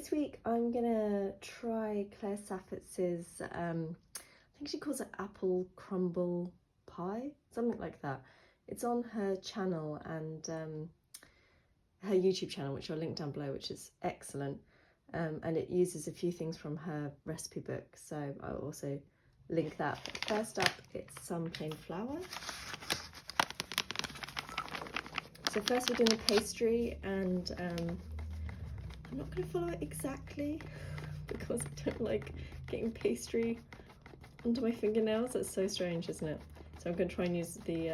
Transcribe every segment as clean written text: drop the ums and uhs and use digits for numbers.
This week I'm gonna try Claire Saffitz's, I think she calls it Apple Crumble Pie, something like that. It's on her channel and her YouTube channel, which I'll link down below, which is excellent. And it uses a few things from her recipe book, so I'll also link that. But first up, it's some plain flour. So first we're doing the pastry, and I'm not going to follow it exactly because I don't like getting pastry onto my fingernails. That's so strange, isn't it? So I'm going to try and use the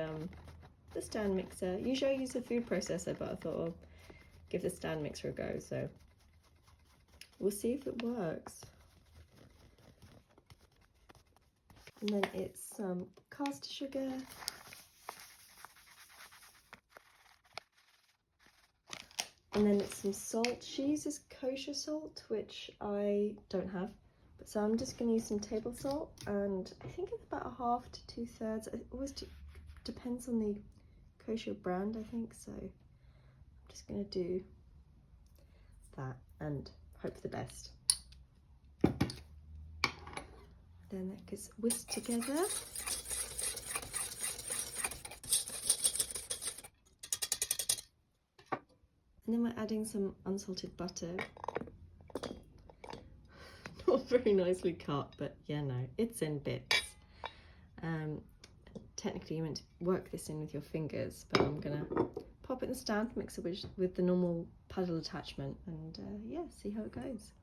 stand mixer. Usually I use a food processor, but I thought I'll give the stand mixer a go. So we'll see if it works. And then it's some caster sugar. And then it's some salt. She uses kosher salt, which I don't have. But so I'm just going to use some table salt, and I think it's about 1/2 to 2/3. It always depends on the kosher brand, I think. So I'm just going to do that and hope for the best. Then that gets whisked together. And then we're adding some unsalted butter. Not very nicely cut, but yeah, no, it's in bits. Technically you meant to work this in with your fingers, but I'm gonna pop it in the stand mixer with the normal paddle attachment, and yeah, see how it goes.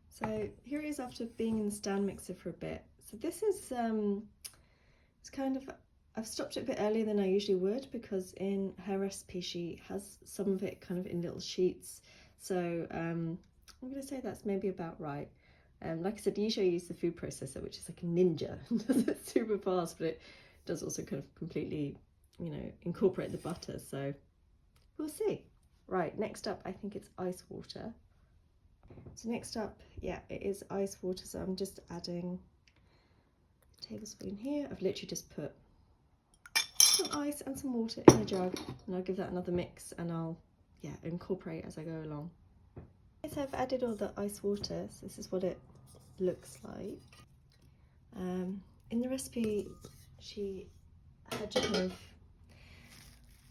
So here it is after being in the stand mixer for a bit. So this is, it's kind of, I've stopped it a bit earlier than I usually would, because in her recipe she has some of it kind of in little sheets. So I'm going to say that's maybe about right. Like I said, usually I use the food processor, which is like a ninja. It does it super fast, but it does also kind of completely, you know, incorporate the butter. So we'll see. Right, next up, I think it's ice water. So next up, yeah, it is ice water. So I'm just adding a tablespoon here. I've literally just put some ice and some water in a jug, and I'll give that another mix, and I'll, yeah, incorporate as I go along. So I've added all the ice water, so this is what it looks like. In the recipe she had you kind of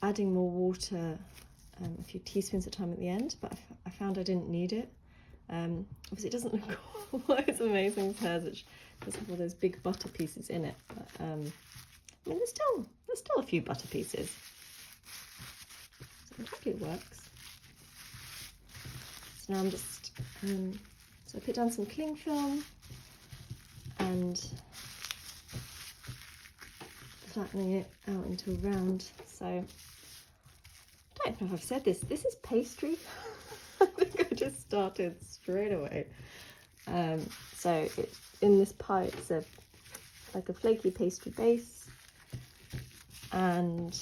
adding more water, a few teaspoons at a time at the end, but I found I didn't need it. Obviously it doesn't look quite as amazing as hers, which does have all those big butter pieces in it, but I mean there's still a few butter pieces, so hopefully it works. So now I'm just, so I put down some cling film and flattening it out into a round. So I don't know if I've said this is pastry. I think I just started straight away. So in this pie it's like a flaky pastry base, and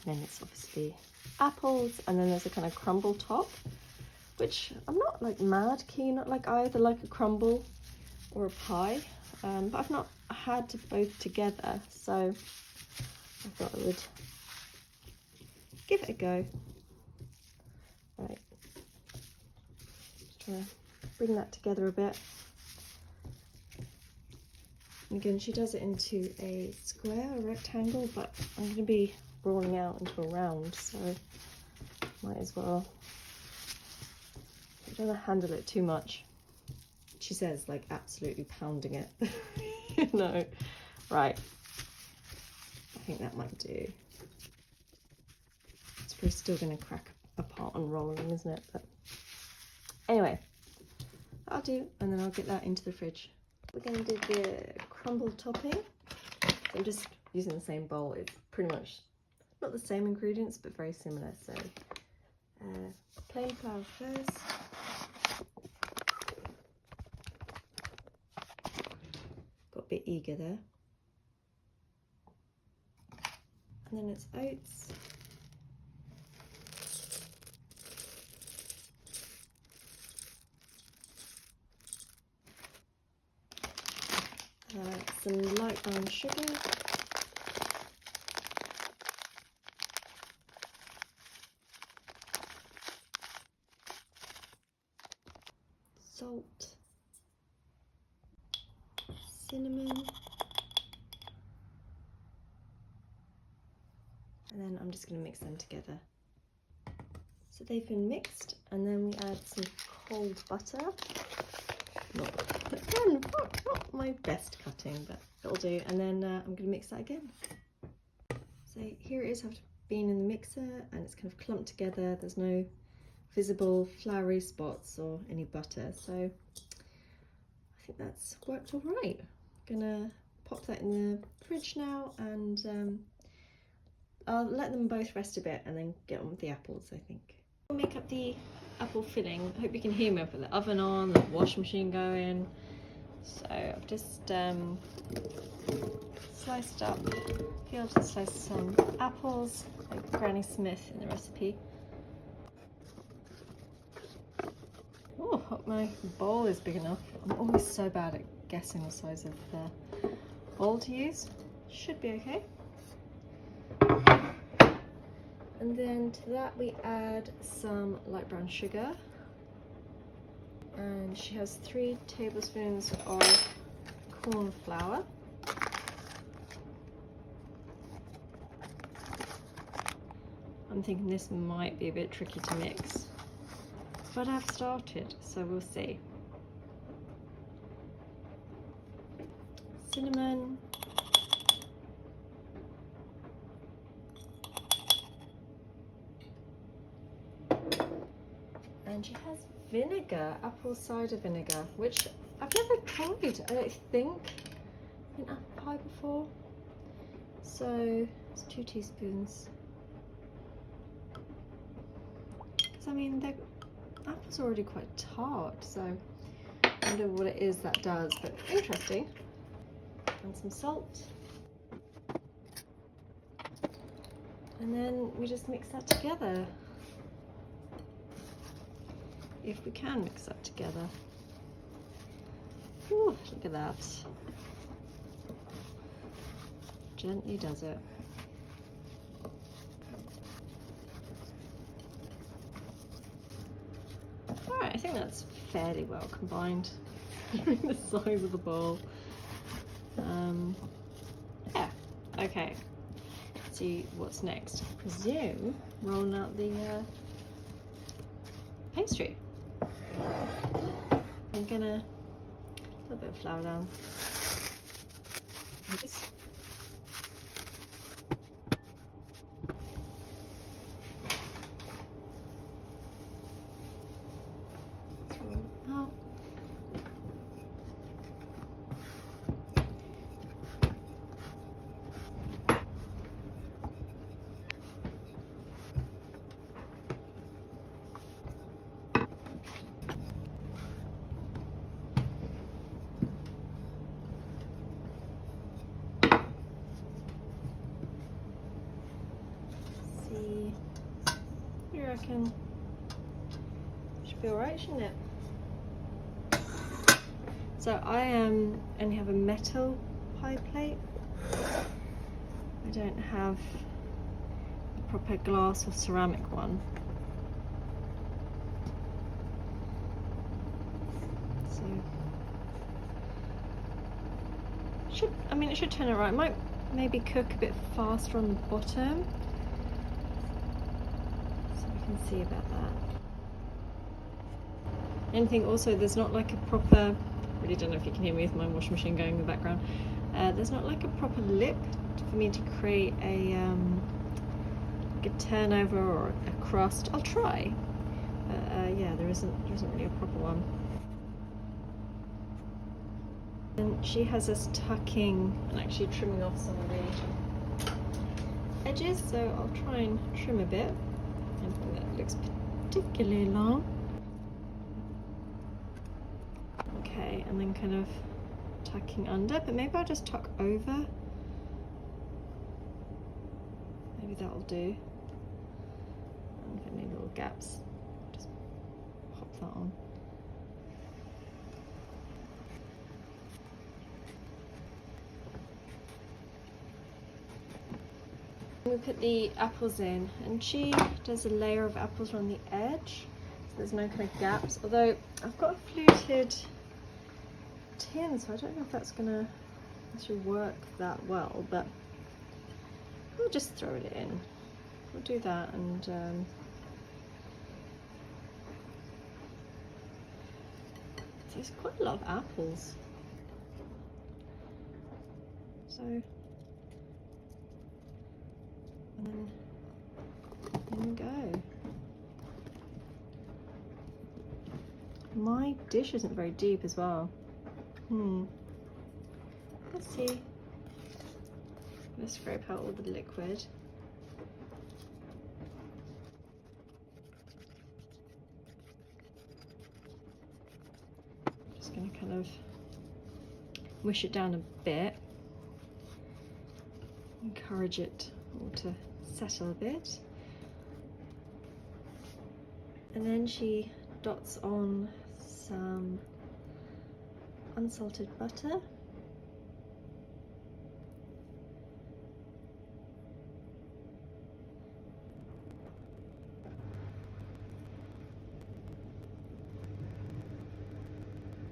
then it's obviously apples, and then there's a kind of crumble top, which I'm not like mad keen on, like either like a crumble or a pie, but I've not had both together, so I thought I would give it a go. Right, just trying to bring that together a bit. And again, she does it into a square, a rectangle, but I'm going to be rolling out into a round, so might as well. I don't want to handle it too much. She says, like, absolutely pounding it. You know. Right. I think that might do. It's probably still going to crack apart on rolling, isn't it? But anyway, that'll do, and then I'll get that into the fridge. We're going to do the crumble topping. So I'm just using the same bowl. It's pretty much not the same ingredients, but very similar. So plain flour first. Got a bit eager there. And then it's oats. Some light brown sugar. salt, cinnamon, and then I'm just going to mix them together. So they've been mixed, and then we add some cold butter. Not my best cutting, but it'll do. And then I'm going to mix that again. So here it is after being in the mixer, and it's kind of clumped together. There's no visible floury spots or any butter, so I think that's worked all right. I'm gonna pop that in the fridge now, and I'll let them both rest a bit and then get on with the apples, I think. We'll make up the apple filling. I hope you can hear me. I've got the oven on, the washing machine going. So I've just sliced up, peeled and sliced some apples, like Granny Smith in the recipe. Oh, hope my bowl is big enough. I'm always so bad at guessing the size of the bowl to use. Should be okay. And then to that we add some light brown sugar. And she has 3 tablespoons of corn flour. I'm thinking this might be a bit tricky to mix, but I've started, so we'll see. Cinnamon. And she has vinegar, apple cider vinegar, which I've never tried, I don't think, in apple pie before. So it's 2 teaspoons. Because I mean, the apple's already quite tart, so I wonder what it is that does, but interesting. And some salt. And then we just mix that together. If we can mix that together. Ooh, look at that. Gently does it. Alright, I think that's fairly well combined. The size of the bowl. Yeah, okay. Let's see what's next. I presume rolling out the pastry. I'm gonna a little bit of flour down. Out. See, you reckon should be alright, shouldn't it? So I only have a metal pie plate. I don't have a proper glass or ceramic one. So it should turn out right. It might maybe cook a bit faster on the bottom. So we can see about that. Anything also, there's not like a proper, I really don't know if you can hear me with my washing machine going in the background. There's not like a proper lip for me to create a turnover or a crust. I'll try. Yeah, there isn't really a proper one. And she has us tucking and actually trimming off some of the edges, so I'll try and trim a bit. Anything that looks particularly long. Okay, and then kind of tucking under, but maybe I'll just tuck over. Maybe that'll do. And if any little gaps, just pop that on. We put the apples in, and she does a layer of apples around the edge. there's no kind of gaps. Although I've got a fluted tin, so I don't know if that's gonna actually work that well, but we'll just throw it in. We'll do that, and there's quite a lot of apples. So, and then there we go. My dish isn't very deep as well. Let's see. Let's scrape out all the liquid. Just going to kind of mush it down a bit. Encourage it all to settle a bit. And then she dots on some unsalted butter.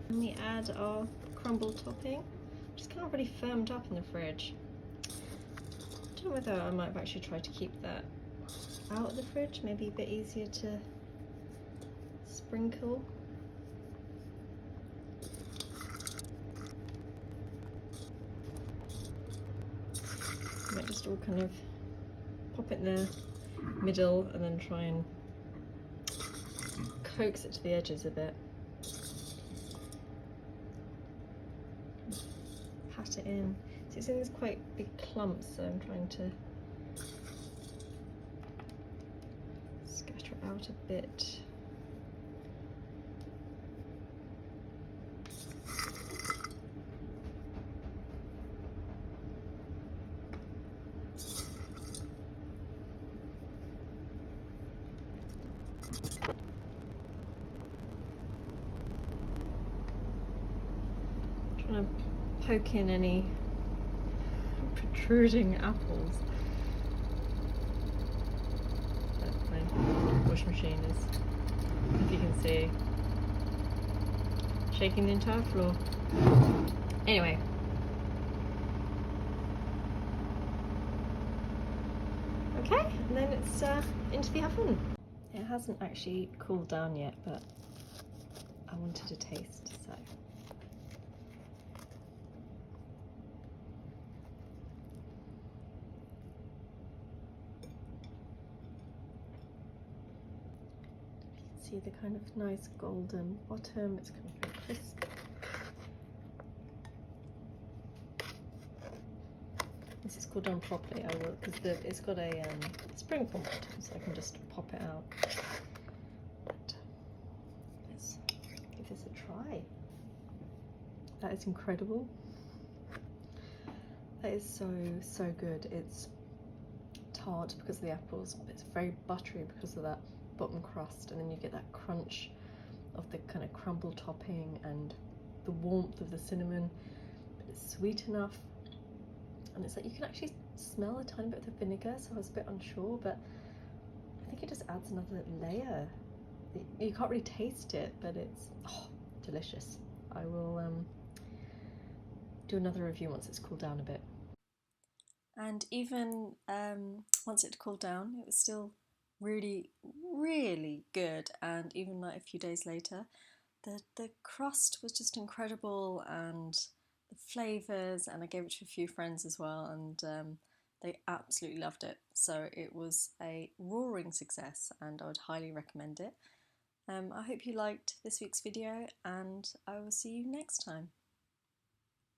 And we add our crumble topping, which is kind of really firmed up in the fridge. I don't know whether I might have actually tried to keep that out of the fridge, maybe a bit easier to sprinkle. I might just all kind of pop it in the middle and then try and coax it to the edges a bit. Pat it in. So it's in these quite big clumps, so I'm trying to scatter it out a bit. Trying to poke in any protruding apples. That's my wash machine is, if you can see, shaking the entire floor. Anyway. Okay, and then it's into the oven. It hasn't actually cooled down yet, but I wanted a taste, so. See the kind of nice golden bottom, it's kind of very crisp. This is cooled down properly, I will, because it's got a spring form bottom, so I can just pop it out. But let's give this a try. That is incredible. That is so good. It's tart because of the apples, but it's very buttery because of that bottom crust, and then you get that crunch of the kind of crumble topping and the warmth of the cinnamon, but it's sweet enough, and it's like you can actually smell a tiny bit of the vinegar, so I was a bit unsure, but I think it just adds another layer. You can't really taste it, but it's delicious. I will do another review once it's cooled down a bit. And even once it cooled down, it was still really good, and even like a few days later the crust was just incredible, and the flavours, and I gave it to a few friends as well, and they absolutely loved it. So it was a roaring success, and I would highly recommend it. I hope you liked this week's video, and I will see you next time.